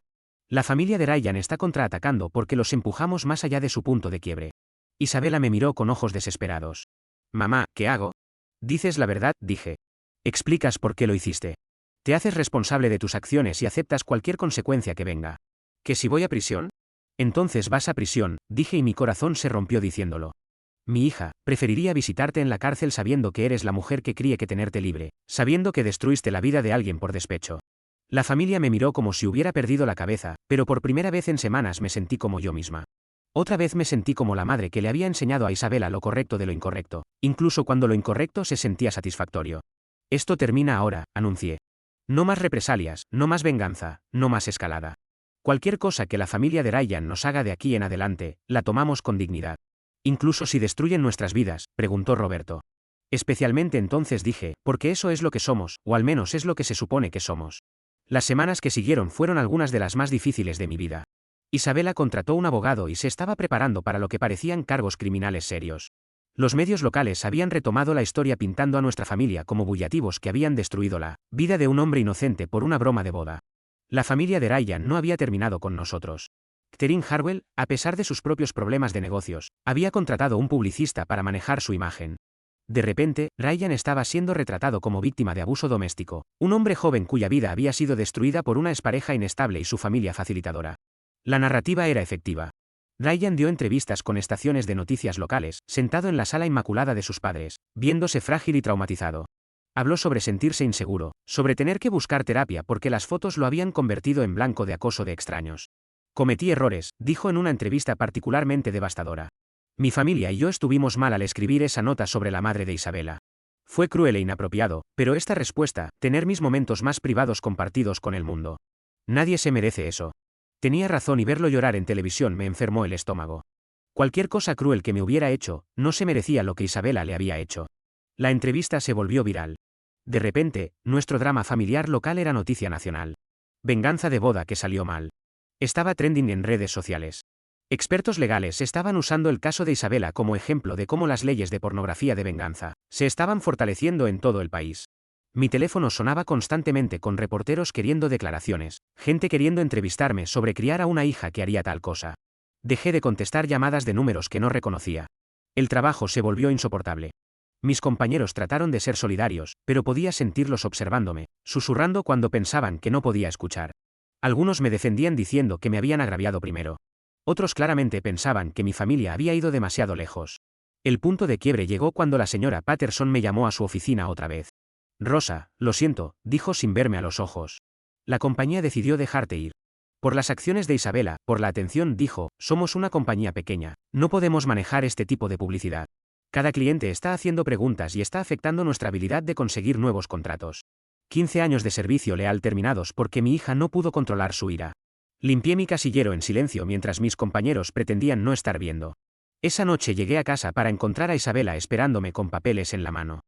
La familia de Ryan está contraatacando porque los empujamos más allá de su punto de quiebre. Isabela me miró con ojos desesperados. Mamá, ¿qué hago? Dices la verdad, dije. Explicas por qué lo hiciste. Te haces responsable de tus acciones y aceptas cualquier consecuencia que venga. ¿Que si voy a prisión? Entonces vas a prisión, dije y mi corazón se rompió diciéndolo. Mi hija, preferiría visitarte en la cárcel sabiendo que eres la mujer que críe que tenerte libre, sabiendo que destruiste la vida de alguien por despecho. La familia me miró como si hubiera perdido la cabeza, pero por primera vez en semanas me sentí como yo misma. Otra vez me sentí como la madre que le había enseñado a Isabela lo correcto de lo incorrecto, incluso cuando lo incorrecto se sentía satisfactorio. Esto termina ahora, anuncié. No más represalias, no más venganza, no más escalada. Cualquier cosa que la familia de Ryan nos haga de aquí en adelante, la tomamos con dignidad. Incluso si destruyen nuestras vidas, preguntó Roberto. Especialmente entonces dije, porque eso es lo que somos, o al menos es lo que se supone que somos. Las semanas que siguieron fueron algunas de las más difíciles de mi vida. Isabela contrató un abogado y se estaba preparando para lo que parecían cargos criminales serios. Los medios locales habían retomado la historia pintando a nuestra familia como bullativos que habían destruido la vida de un hombre inocente por una broma de boda. La familia de Ryan no había terminado con nosotros. Catherine Harwell, a pesar de sus propios problemas de negocios, había contratado un publicista para manejar su imagen. De repente, Ryan estaba siendo retratado como víctima de abuso doméstico, un hombre joven cuya vida había sido destruida por una expareja inestable y su familia facilitadora. La narrativa era efectiva. Ryan dio entrevistas con estaciones de noticias locales, sentado en la sala inmaculada de sus padres, viéndose frágil y traumatizado. Habló sobre sentirse inseguro, sobre tener que buscar terapia porque las fotos lo habían convertido en blanco de acoso de extraños. Cometí errores, dijo en una entrevista particularmente devastadora. Mi familia y yo estuvimos mal al escribir esa nota sobre la madre de Isabela. Fue cruel e inapropiado, pero esta respuesta, tener mis momentos más privados compartidos con el mundo. Nadie se merece eso. Tenía razón y verlo llorar en televisión me enfermó el estómago. Cualquier cosa cruel que me hubiera hecho, no se merecía lo que Isabela le había hecho. La entrevista se volvió viral. De repente, nuestro drama familiar local era noticia nacional. Venganza de boda que salió mal. Estaba trending en redes sociales. Expertos legales estaban usando el caso de Isabela como ejemplo de cómo las leyes de pornografía de venganza se estaban fortaleciendo en todo el país. Mi teléfono sonaba constantemente con reporteros queriendo declaraciones, gente queriendo entrevistarme sobre criar a una hija que haría tal cosa. Dejé de contestar llamadas de números que no reconocía. El trabajo se volvió insoportable. Mis compañeros trataron de ser solidarios, pero podía sentirlos observándome, susurrando cuando pensaban que no podía escuchar. Algunos me defendían diciendo que me habían agraviado primero. Otros claramente pensaban que mi familia había ido demasiado lejos. El punto de quiebre llegó cuando la señora Patterson me llamó a su oficina otra vez. Rosa, lo siento, dijo sin verme a los ojos. La compañía decidió dejarte ir. Por las acciones de Isabela, por la atención, dijo, somos una compañía pequeña, no podemos manejar este tipo de publicidad. Cada cliente está haciendo preguntas y está afectando nuestra habilidad de conseguir nuevos contratos. 15 años de servicio leal terminados porque mi hija no pudo controlar su ira. Limpié mi casillero en silencio mientras mis compañeros pretendían no estar viendo. Esa noche llegué a casa para encontrar a Isabela esperándome con papeles en la mano.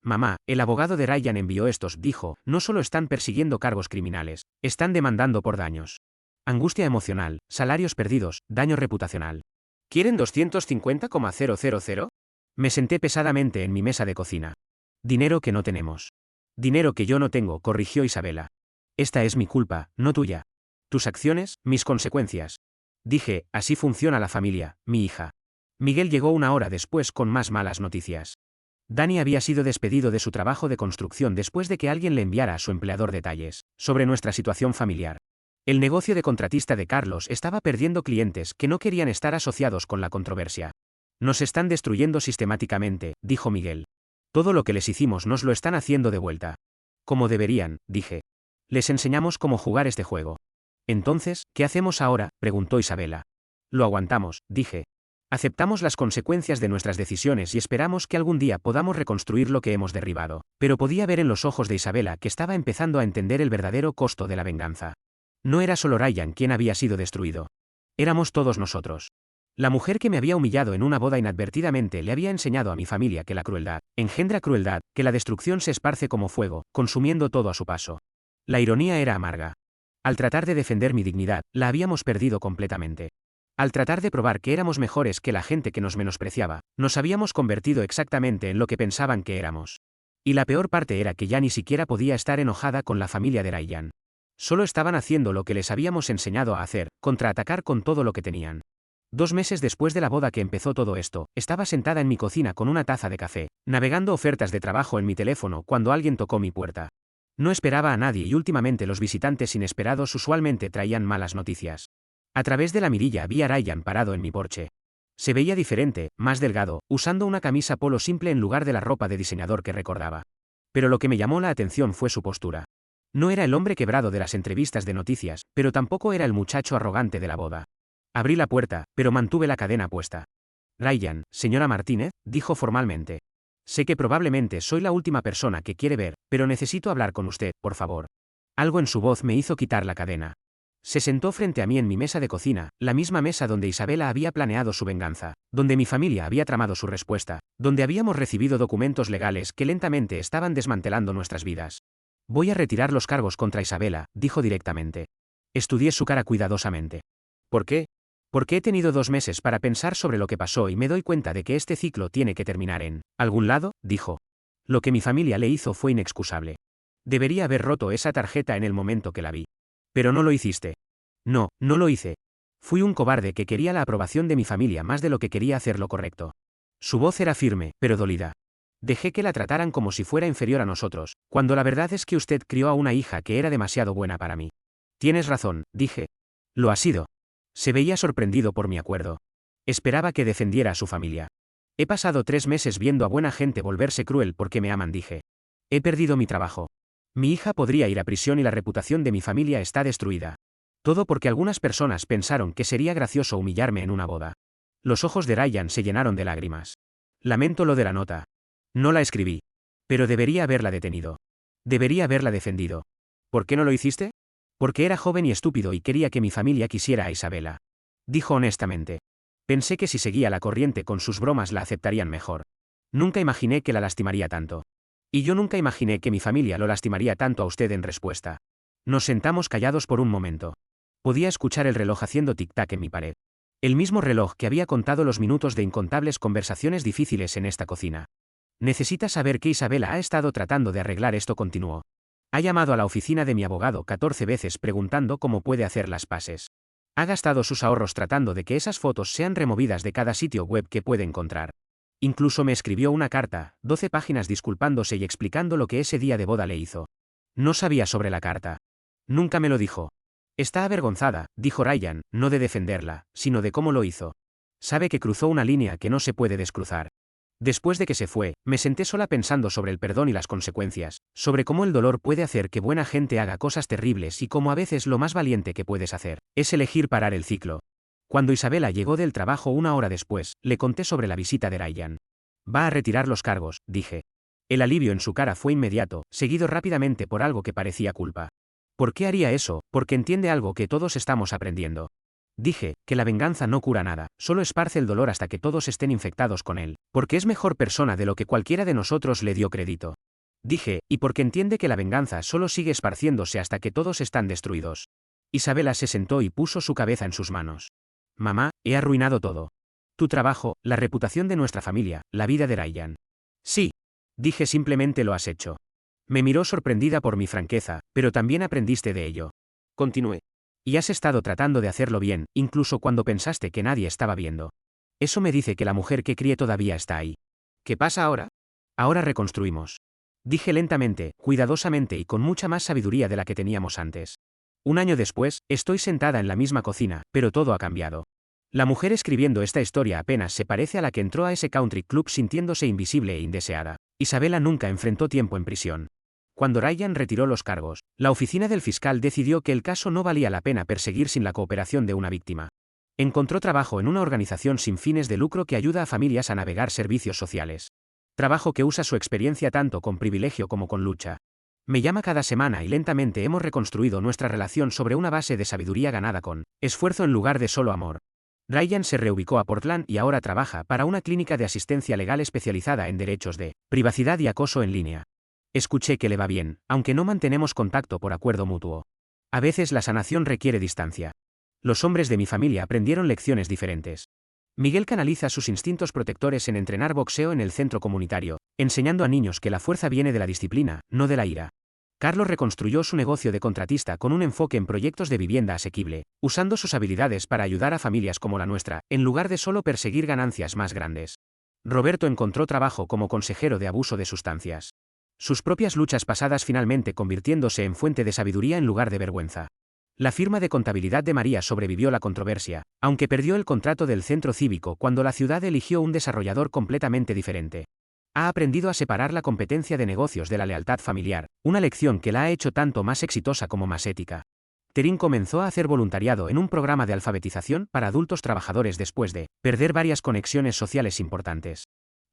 Mamá, el abogado de Ryan envió estos, dijo, no solo están persiguiendo cargos criminales, están demandando por daños. Angustia emocional, salarios perdidos, daño reputacional. ¿Quieren 250,000? Me senté pesadamente en mi mesa de cocina. Dinero que no tenemos. Dinero que yo no tengo, corrigió Isabela. Esta es mi culpa, no tuya. Tus acciones, mis consecuencias. Dije, así funciona la familia, mi hija. Miguel llegó una hora después con más malas noticias. Dani había sido despedido de su trabajo de construcción después de que alguien le enviara a su empleador detalles sobre nuestra situación familiar. El negocio de contratista de Carlos estaba perdiendo clientes que no querían estar asociados con la controversia. Nos están destruyendo sistemáticamente, dijo Miguel. Todo lo que les hicimos nos lo están haciendo de vuelta. Como deberían, dije. Les enseñamos cómo jugar este juego. Entonces, ¿qué hacemos ahora?, preguntó Isabela. Lo aguantamos, dije. Aceptamos las consecuencias de nuestras decisiones y esperamos que algún día podamos reconstruir lo que hemos derribado. Pero podía ver en los ojos de Isabela que estaba empezando a entender el verdadero costo de la venganza. No era solo Ryan quien había sido destruido. Éramos todos nosotros. La mujer que me había humillado en una boda inadvertidamente le había enseñado a mi familia que la crueldad engendra crueldad, que la destrucción se esparce como fuego, consumiendo todo a su paso. La ironía era amarga. Al tratar de defender mi dignidad, la habíamos perdido completamente. Al tratar de probar que éramos mejores que la gente que nos menospreciaba, nos habíamos convertido exactamente en lo que pensaban que éramos. Y la peor parte era que ya ni siquiera podía estar enojada con la familia de Ryan. Solo estaban haciendo lo que les habíamos enseñado a hacer, contraatacar con todo lo que tenían. 2 meses después de la boda que empezó todo esto, estaba sentada en mi cocina con una taza de café, navegando ofertas de trabajo en mi teléfono cuando alguien tocó mi puerta. No esperaba a nadie y últimamente los visitantes inesperados usualmente traían malas noticias. A través de la mirilla vi a Ryan parado en mi porche. Se veía diferente, más delgado, usando una camisa polo simple en lugar de la ropa de diseñador que recordaba. Pero lo que me llamó la atención fue su postura. No era el hombre quebrado de las entrevistas de noticias, pero tampoco era el muchacho arrogante de la boda. Abrí la puerta, pero mantuve la cadena puesta. Ryan, señora Martínez, dijo formalmente. Sé que probablemente soy la última persona que quiere ver, pero necesito hablar con usted, por favor. Algo en su voz me hizo quitar la cadena. Se sentó frente a mí en mi mesa de cocina, la misma mesa donde Isabela había planeado su venganza, donde mi familia había tramado su respuesta, donde habíamos recibido documentos legales que lentamente estaban desmantelando nuestras vidas. Voy a retirar los cargos contra Isabela, dijo directamente. Estudié su cara cuidadosamente. ¿Por qué? Porque he tenido 2 meses para pensar sobre lo que pasó y me doy cuenta de que este ciclo tiene que terminar en algún lado, dijo. Lo que mi familia le hizo fue inexcusable. Debería haber roto esa tarjeta en el momento que la vi. Pero no lo hiciste. No, no lo hice. Fui un cobarde que quería la aprobación de mi familia más de lo que quería hacer lo correcto. Su voz era firme, pero dolida. Dejé que la trataran como si fuera inferior a nosotros, cuando la verdad es que usted crió a una hija que era demasiado buena para mí. Tienes razón, dije. Lo ha sido. Se veía sorprendido por mi acuerdo. Esperaba que defendiera a su familia. He pasado 3 meses viendo a buena gente volverse cruel porque me aman, dije. He perdido mi trabajo. Mi hija podría ir a prisión y la reputación de mi familia está destruida. Todo porque algunas personas pensaron que sería gracioso humillarme en una boda. Los ojos de Ryan se llenaron de lágrimas. Lamento lo de la nota. No la escribí. Pero debería haberla detenido. Debería haberla defendido. ¿Por qué no lo hiciste? Porque era joven y estúpido y quería que mi familia quisiera a Isabela. Dijo honestamente. Pensé que si seguía la corriente con sus bromas la aceptarían mejor. Nunca imaginé que la lastimaría tanto. Y yo nunca imaginé que mi familia lo lastimaría tanto a usted en respuesta. Nos sentamos callados por un momento. Podía escuchar el reloj haciendo tic-tac en mi pared. El mismo reloj que había contado los minutos de incontables conversaciones difíciles en esta cocina. Necesita saber que Isabela ha estado tratando de arreglar esto, continuó. Ha llamado a la oficina de mi abogado 14 veces preguntando cómo puede hacer las paces. Ha gastado sus ahorros tratando de que esas fotos sean removidas de cada sitio web que puede encontrar. Incluso me escribió una carta, 12 páginas disculpándose y explicando lo que ese día de boda le hizo. No sabía sobre la carta. Nunca me lo dijo. Está avergonzada, dijo Ryan, no de defenderla, sino de cómo lo hizo. Sabe que cruzó una línea que no se puede descruzar. Después de que se fue, me senté sola pensando sobre el perdón y las consecuencias, sobre cómo el dolor puede hacer que buena gente haga cosas terribles y cómo a veces lo más valiente que puedes hacer es elegir parar el ciclo. Cuando Isabela llegó del trabajo 1 hora después, le conté sobre la visita de Ryan. Va a retirar los cargos, dije. El alivio en su cara fue inmediato, seguido rápidamente por algo que parecía culpa. ¿Por qué haría eso? Porque entiende algo que todos estamos aprendiendo. Dije, que la venganza no cura nada, solo esparce el dolor hasta que todos estén infectados con él, porque es mejor persona de lo que cualquiera de nosotros le dio crédito. Dije, y porque entiende que la venganza solo sigue esparciéndose hasta que todos están destruidos. Isabela se sentó y puso su cabeza en sus manos. Mamá, he arruinado todo. Tu trabajo, la reputación de nuestra familia, la vida de Ryan. Sí. Dije, simplemente lo has hecho. Me miró sorprendida por mi franqueza, pero también aprendiste de ello. Continué. Y has estado tratando de hacerlo bien, incluso cuando pensaste que nadie estaba viendo. Eso me dice que la mujer que crié todavía está ahí. ¿Qué pasa ahora? Ahora reconstruimos. Dije lentamente, cuidadosamente y con mucha más sabiduría de la que teníamos antes. 1 año después, estoy sentada en la misma cocina, pero todo ha cambiado. La mujer escribiendo esta historia apenas se parece a la que entró a ese country club sintiéndose invisible e indeseada. Isabela nunca enfrentó tiempo en prisión. Cuando Ryan retiró los cargos, la oficina del fiscal decidió que el caso no valía la pena perseguir sin la cooperación de una víctima. Encontró trabajo en una organización sin fines de lucro que ayuda a familias a navegar servicios sociales. Trabajo que usa su experiencia tanto con privilegio como con lucha. Me llama cada semana y lentamente hemos reconstruido nuestra relación sobre una base de sabiduría ganada con esfuerzo en lugar de solo amor. Ryan se reubicó a Portland y ahora trabaja para una clínica de asistencia legal especializada en derechos de privacidad y acoso en línea. Escuché que le va bien, aunque no mantenemos contacto por acuerdo mutuo. A veces la sanación requiere distancia. Los hombres de mi familia aprendieron lecciones diferentes. Miguel canaliza sus instintos protectores en entrenar boxeo en el centro comunitario, enseñando a niños que la fuerza viene de la disciplina, no de la ira. Carlos reconstruyó su negocio de contratista con un enfoque en proyectos de vivienda asequible, usando sus habilidades para ayudar a familias como la nuestra, en lugar de solo perseguir ganancias más grandes. Roberto encontró trabajo como consejero de abuso de sustancias. Sus propias luchas pasadas finalmente convirtiéndose en fuente de sabiduría en lugar de vergüenza. La firma de contabilidad de María sobrevivió la controversia, aunque perdió el contrato del centro cívico cuando la ciudad eligió un desarrollador completamente diferente. Ha aprendido a separar la competencia de negocios de la lealtad familiar, una lección que la ha hecho tanto más exitosa como más ética. Terín comenzó a hacer voluntariado en un programa de alfabetización para adultos trabajadores después de perder varias conexiones sociales importantes.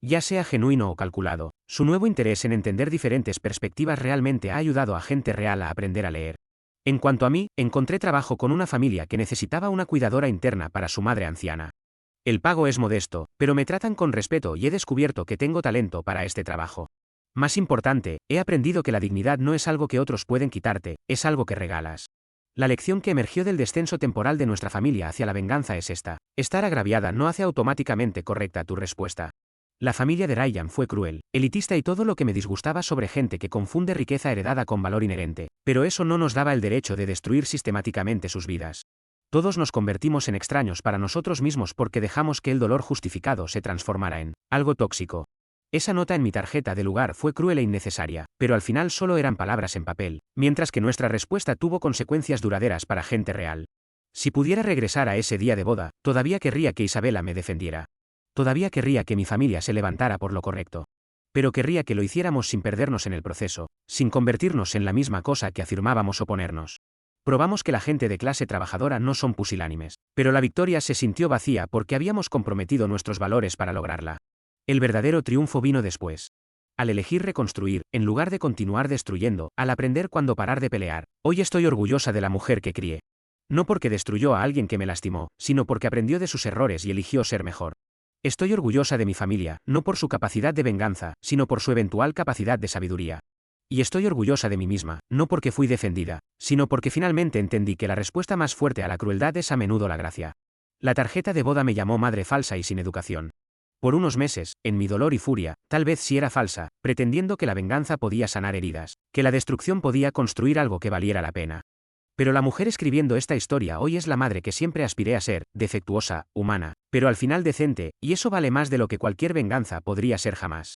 Ya sea genuino o calculado, su nuevo interés en entender diferentes perspectivas realmente ha ayudado a gente real a aprender a leer. En cuanto a mí, encontré trabajo con una familia que necesitaba una cuidadora interna para su madre anciana. El pago es modesto, pero me tratan con respeto y he descubierto que tengo talento para este trabajo. Más importante, he aprendido que la dignidad no es algo que otros pueden quitarte, es algo que regalas. La lección que emergió del descenso temporal de nuestra familia hacia la venganza es esta: estar agraviada no hace automáticamente correcta tu respuesta. La familia de Ryan fue cruel, elitista y todo lo que me disgustaba sobre gente que confunde riqueza heredada con valor inherente, pero eso no nos daba el derecho de destruir sistemáticamente sus vidas. Todos nos convertimos en extraños para nosotros mismos porque dejamos que el dolor justificado se transformara en algo tóxico. Esa nota en mi tarjeta de lugar fue cruel e innecesaria, pero al final solo eran palabras en papel, mientras que nuestra respuesta tuvo consecuencias duraderas para gente real. Si pudiera regresar a ese día de boda, todavía querría que Isabela me defendiera. Todavía querría que mi familia se levantara por lo correcto. Pero querría que lo hiciéramos sin perdernos en el proceso, sin convertirnos en la misma cosa que afirmábamos oponernos. Probamos que la gente de clase trabajadora no son pusilánimes, pero la victoria se sintió vacía porque habíamos comprometido nuestros valores para lograrla. El verdadero triunfo vino después. Al elegir reconstruir, en lugar de continuar destruyendo, al aprender cuándo parar de pelear, hoy estoy orgullosa de la mujer que crié. No porque destruyó a alguien que me lastimó, sino porque aprendió de sus errores y eligió ser mejor. Estoy orgullosa de mi familia, no por su capacidad de venganza, sino por su eventual capacidad de sabiduría. Y estoy orgullosa de mí misma, no porque fui defendida, sino porque finalmente entendí que la respuesta más fuerte a la crueldad es a menudo la gracia. La tarjeta de boda me llamó madre falsa y sin educación. Por unos meses, en mi dolor y furia, tal vez sí era falsa, pretendiendo que la venganza podía sanar heridas, que la destrucción podía construir algo que valiera la pena. Pero la mujer escribiendo esta historia hoy es la madre que siempre aspiré a ser, defectuosa, humana, pero al final decente, y eso vale más de lo que cualquier venganza podría ser jamás.